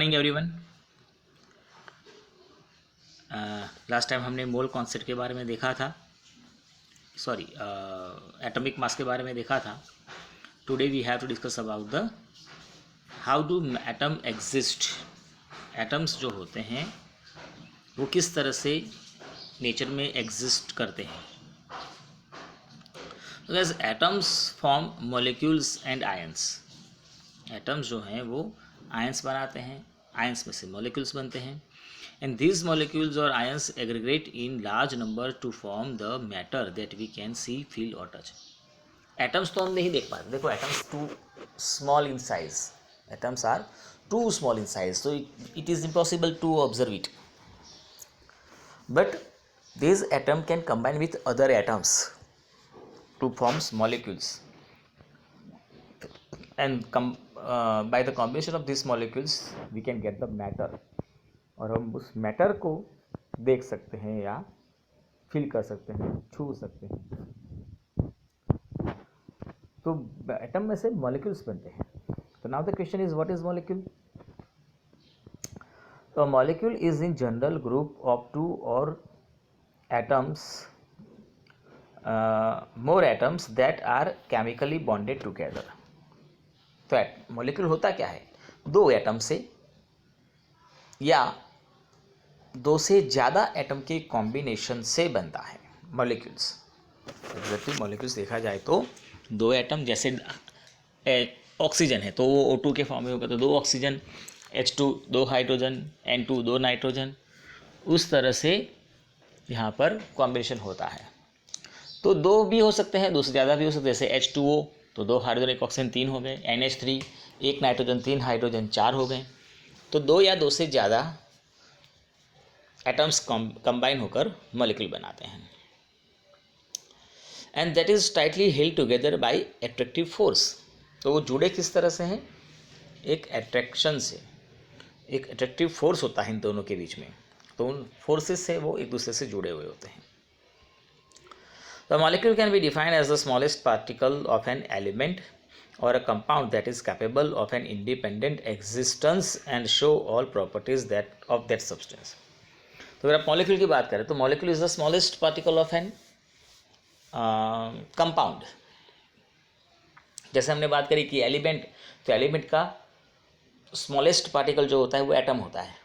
Morning everyone. Last time हमने mole concept के बारे में देखा था, सॉरी एटॉमिक मास के बारे में देखा था। Today we have to discuss about the how do atom exist. Atoms जो होते हैं वो किस तरह से नेचर में एग्जिस्ट करते हैं। तो atoms form molecules and ions. Atoms जो हैं वो आयंस बनाते हैं, आयंस में से मॉलिक्यूल्स बनते हैं, and these molecules or ions aggregate in large number to form the matter that we can see, feel or touch. Atoms तो हम नहीं देख पाते, देखो atoms too small in size, atoms are too small in size, so it is impossible to observe it, but this atom can combine with other atoms to form molecules, and by the combination of these molecules we can get the matter, और हम उस matter को देख सकते हैं या feel कर सकते हैं, छू सकते हैं। तो एटम में से मॉलिक्यूल्स बनते हैं। तो now the question is what is molecule. तो molecule is in general group of two और atoms, more atoms that are chemically bonded together. तो मॉलिक्यूल होता क्या है, दो एटम से या दो से ज़्यादा एटम के कॉम्बिनेशन से बनता है मॉलिक्यूल्स। एग्जैक्टली मॉलिक्यूल्स देखा जाए तो दो एटम, जैसे ऑक्सीजन है तो वो O2 के फॉर्म में होगा, तो दो ऑक्सीजन, H2 दो हाइड्रोजन, N2 दो नाइट्रोजन, उस तरह से यहाँ पर कॉम्बिनेशन होता है। तो दो भी हो सकते हैं, दो से ज़्यादा भी हो सकते हैं, जैसे H2O तो दो हाइड्रोजन एक ऑक्सीजन तीन हो गए, NH3 एक नाइट्रोजन तीन हाइड्रोजन चार हो गए। तो दो या दो से ज़्यादा एटम्स कंबाइन होकर मॉलिक्यूल बनाते हैं, and that is tightly held together by attractive force. तो वो जुड़े किस तरह से हैं, एक एट्रैक्शन से, एक एट्रैक्टिव फोर्स होता है इन दोनों के बीच में, तो उन फोर्सेस से वो एक दूसरे से जुड़े हुए होते हैं। The molecule can be defined as the smallest particle of an element or a compound that is capable of an independent existence and show all properties of that substance. तो अगर आप मॉलिक्यूल की बात करें तो molecule is the smallest particle of an compound. जैसे हमने बात करी कि एलिमेंट, तो एलिमेंट का स्मॉलेस्ट पार्टिकल जो होता है वो एटम होता है,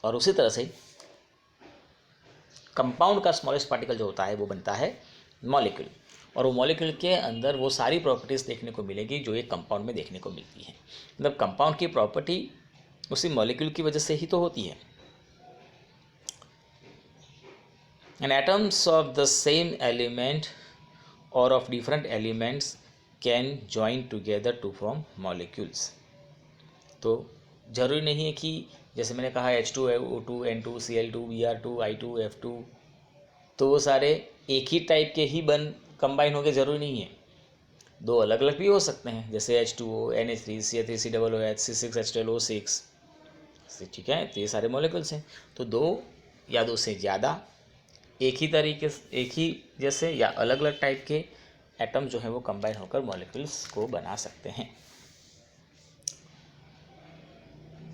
और उसी तरह से कंपाउंड का स्मॉलेस्ट पार्टिकल जो होता है वो बनता है मॉलिक्यूल, और वो मॉलिक्यूल के अंदर वो सारी प्रॉपर्टीज़ देखने को मिलेगी जो एक कंपाउंड में देखने को मिलती है। मतलब कंपाउंड की प्रॉपर्टी उसी मॉलिक्यूल की वजह से ही तो होती है। And atoms of the same element or of different elements can join together to form molecules. तो ज़रूरी नहीं है कि जैसे मैंने कहा H2, O2, N2, Cl2, Br2, I2, F2, तो वो सारे एक ही टाइप के ही कंबाइन हो गए, ज़रूरी नहीं है। दो अलग अलग भी हो सकते हैं, जैसे H2O, NH3, CH3, COOH, C6H12O6, ठीक है। तो ये सारे मॉलिक्यूल्स हैं। तो दो या दो से ज़्यादा एक ही तरीके से, एक ही जैसे या अलग अलग टाइप के एटम जो है वो कंबाइन होकर मॉलिक्यूल्स को बना सकते हैं।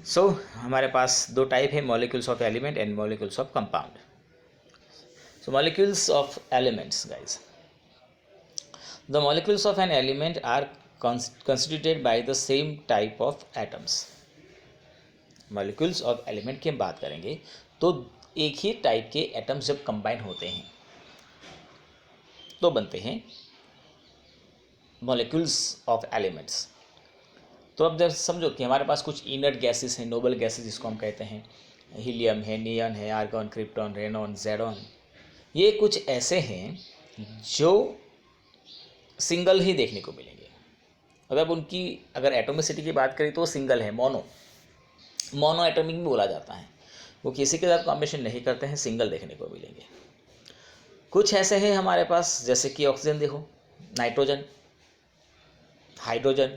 सो हमारे पास दो टाइप है, molecules of element and molecules of compound. So molecules of elements guys, the molecules of an element are constituted by the same type of atoms. Molecules of element की हम बात करेंगे तो एक ही टाइप के एटम्स जब कंबाइन होते हैं तो बनते हैं मॉलिक्यूल्स ऑफ एलिमेंट्स। तो अब जब समझो कि हमारे पास कुछ इनर्ट गैसेस हैं, नोबल गैसेस जिसको हम कहते हैं, हीलियम है, नियन है, आर्गन, क्रिप्टॉन, रेनॉन, ज़ेडॉन, ये कुछ ऐसे हैं जो सिंगल ही देखने को मिलेंगे। मतलब उनकी अगर एटोमिसिटी की बात करें तो सिंगल है, मोनो एटॉमिक भी बोला जाता है। वो किसी के साथ कॉम्बिनेशन नहीं करते हैं, सिंगल देखने को मिलेंगे। कुछ ऐसे हैं हमारे पास, जैसे कि ऑक्सीजन देखो, नाइट्रोजन, हाइड्रोजन,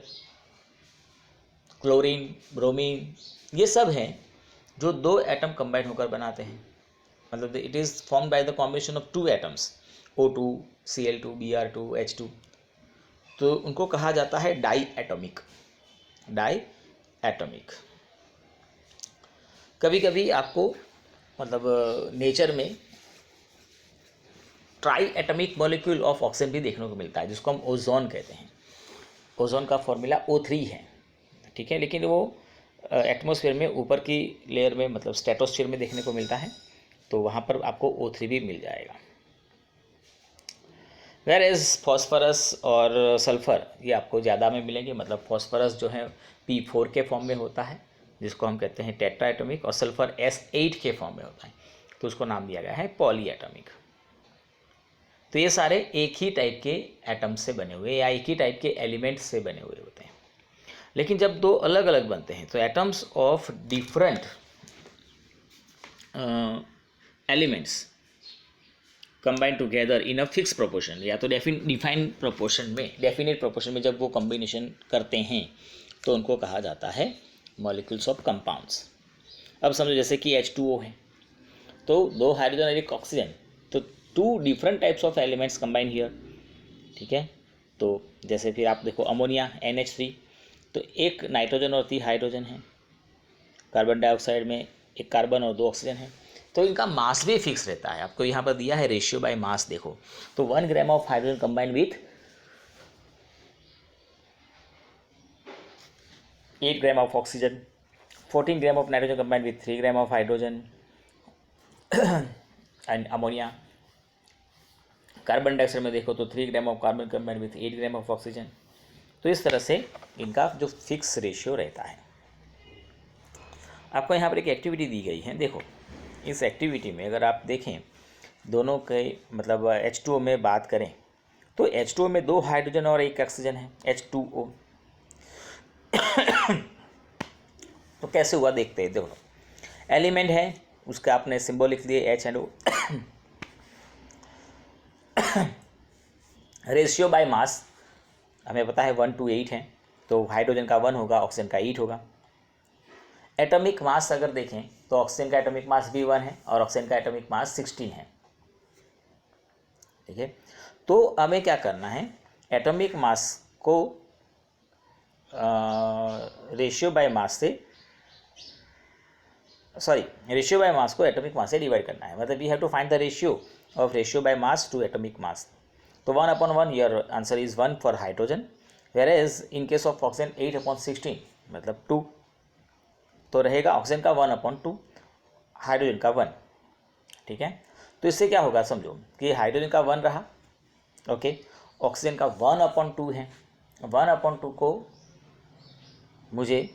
क्लोरीन, ब्रोमीन, ये सब हैं जो दो एटम कंबाइन होकर बनाते हैं। मतलब it is formed by the combination of two atoms, O2, Cl2, Br2, H2। तो उनको कहा जाता है डाई एटॉमिक। कभी कभी आपको मतलब नेचर में try atomic molecule of oxygen भी देखने को मिलता है, जिसको हम ओजोन कहते हैं। ओजोन का फॉर्मूला O3 है, ठीक है, लेकिन वो एटमॉस्फेयर में ऊपर की लेयर में मतलब स्ट्रेटोस्फीयर में देखने को मिलता है, तो वहाँ पर आपको O3 भी मिल जाएगा। वेर एज फॉस्फरस और सल्फ़र ये आपको ज़्यादा में मिलेंगे, मतलब फॉस्फरस जो है P4 के फॉर्म में होता है, जिसको हम कहते हैं टेट्रा एटॉमिक, और सल्फ़र S8 के फॉर्म में होता है, तो उसको नाम दिया गया है पॉली एटॉमिक। तो ये सारे एक ही टाइप के एटम से बने हुए या एक ही टाइप के एलिमेंट से बने हुए होते हैं। लेकिन जब दो अलग अलग बनते हैं तो atoms of different elements combine together in a fix proportion, या तो डिफाइंड प्रोपोर्शन में, डेफिनेट प्रोपोर्शन में जब वो कॉम्बिनेशन करते हैं तो उनको कहा जाता है मॉलिक्यूल्स ऑफ कंपाउंड्स। अब समझो जैसे कि H2O है, तो दो हाइड्रोजन और एक ऑक्सीजन, तो two different types of elements combine here, ठीक है। तो जैसे फिर आप देखो अमोनिया NH3, तो एक नाइट्रोजन और 3 हाइड्रोजन है, कार्बन डाइऑक्साइड में एक कार्बन और 2 ऑक्सीजन है, तो इनका मास भी फिक्स रहता है। आपको यहाँ पर दिया है रेशियो बाय मास, देखो तो 1 gram of hydrogen combined with 8 gram of oxygen, 14 gram of nitrogen combined with 3 gram of hydrogen and ammonia. Carbon dioxide में देखो तो 3 gram of carbon combined with 8 gram of oxygen. तो इस तरह से इनका जो फिक्स रेशियो रहता है। आपको यहाँ पर एक एक्टिविटी दी गई है, देखो इस एक्टिविटी में अगर आप देखें दोनों के मतलब H2O में बात करें तो H2O में 2 हाइड्रोजन और 1 ऑक्सीजन है, H2O। तो कैसे हुआ देखते हैं। देखो एलिमेंट है, उसका आपने सिंबल लिख दिए H&O। रेशियो बाय मास हमें पता है 1:8 है, तो हाइड्रोजन का 1 होगा, ऑक्सीजन का 8 होगा। एटॉमिक मास अगर देखें तो ऑक्सीजन का एटॉमिक मास भी 1 है और ऑक्सीजन का एटॉमिक मास 16 है, ठीक है। तो हमें क्या करना है, एटॉमिक मास को रेशियो बाय मास को एटॉमिक मास से डिवाइड करना है, मतलब we have to find the ratio of ratio by mass to atomic mass. तो 1/1, your answer is 1 for hydrogen, whereas in case of oxygen 8/16 मतलब 2, तो रहेगा ऑक्सीजन का 1/2, हाइड्रोजन का 1, ठीक है। तो इससे क्या होगा समझो कि हाइड्रोजन का 1 रहा, ओके, ऑक्सीजन का 1/2 है, 1/2 को मुझे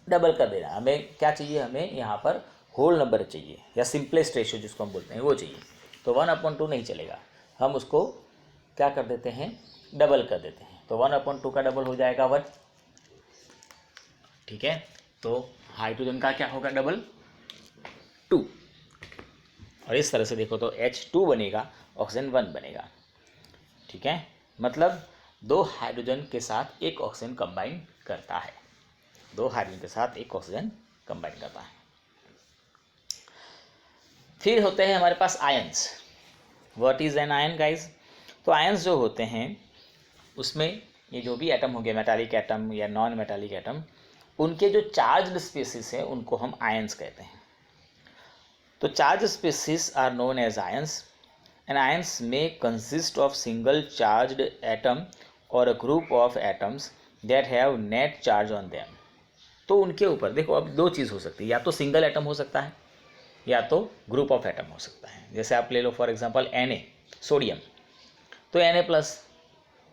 डबल कर देना। हमें क्या चाहिए, हमें यहाँ पर होल नंबर चाहिए या सिंपलेस्ट रेशियो जिसको हम बोलते हैं वो चाहिए। तो 1/2 नहीं चलेगा, हम उसको क्या कर देते हैं, डबल कर देते हैं। तो 1/2 का डबल हो जाएगा 1, ठीक है। तो हाइड्रोजन का क्या होगा डबल, 2, और इस तरह से देखो तो H2 बनेगा, ऑक्सीजन 1 बनेगा, ठीक है। मतलब 2 हाइड्रोजन के साथ एक ऑक्सीजन कंबाइन करता है, 2 हाइड्रोजन के साथ एक ऑक्सीजन कंबाइन करता है। फिर होते हैं हमारे पास ions. What is an ion guys. तो आयंस जो होते हैं उसमें ये जो भी एटम होंगे, मेटालिक एटम या नॉन मेटालिक एटम, उनके जो चार्ज्ड स्पीसीज हैं उनको हम आयंस कहते हैं। तो charge species are known as ions, and ions में consist of single charged atom और a group of atoms that have net charge on them. तो उनके ऊपर देखो अब 2 चीज़ हो सकती है, या तो सिंगल एटम हो सकता है या तो ग्रुप ऑफ एटम हो सकता है। जैसे आप ले लो फॉर एग्जांपल Na, सोडियम, तो Na+,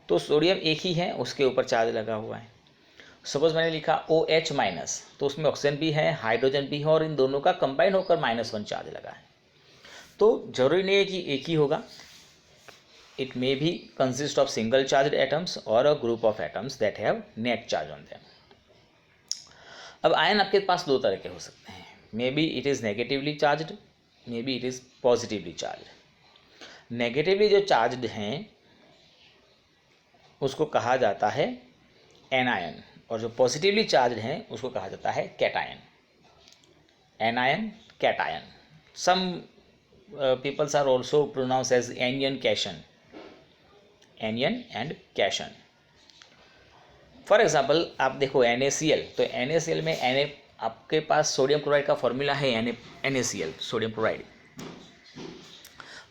तो सोडियम एक ही है, उसके ऊपर चार्ज लगा हुआ है। सपोज मैंने लिखा OH-, तो उसमें ऑक्सीजन भी है, हाइड्रोजन भी है, और इन दोनों का कंबाइन होकर -1 चार्ज लगा है। तो जरूरी नहीं है कि एक ही होगा, it may be consist of single charge atoms और a group of atoms that have net charge on them. अब आयन आपके पास 2 तरह के हो सकते हैं, may be it is negatively charged, may be it is positively charged. Negatively जो चार्ज्ड हैं उसको कहा जाता है एनायन, और जो पॉजिटिवली चार्ज्ड हैं उसको कहा जाता है cation. Anion, cation. Some peoples are also pronounce as anion, cation, anion and cation. For example आप देखो NaCl, तो NaCl में Na आपके पास सोडियम क्लोराइड का फॉर्मूला है NaCl, sodium chloride,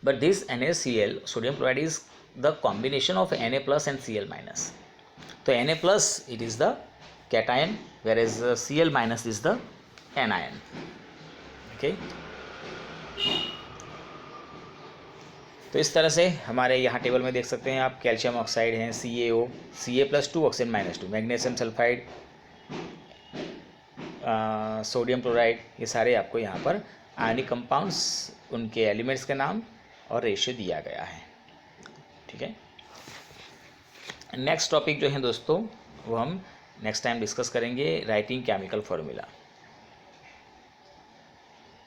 but this NaCl sodium chloride is the combination of Na plus and Cl minus. तो Na plus it is the cation, whereas Cl minus is the anion. Okay. तो इस तरह से हमारे यहाँ table में देख सकते हैं आप, कैल्शियम ऑक्साइड हैं CaO, Ca+2 oxygen -2, magnesium sulphide, sodium chloride, ये सारे आपको यहाँ पर आयनिक कंपाउंड्स, उनके एलिमेंट्स के नाम और रेशियो दिया गया है. ठीक है. नेक्स्ट टॉपिक जो है दोस्तों वो हम नेक्स्ट टाइम डिस्कस करेंगे, राइटिंग केमिकल फार्मूला.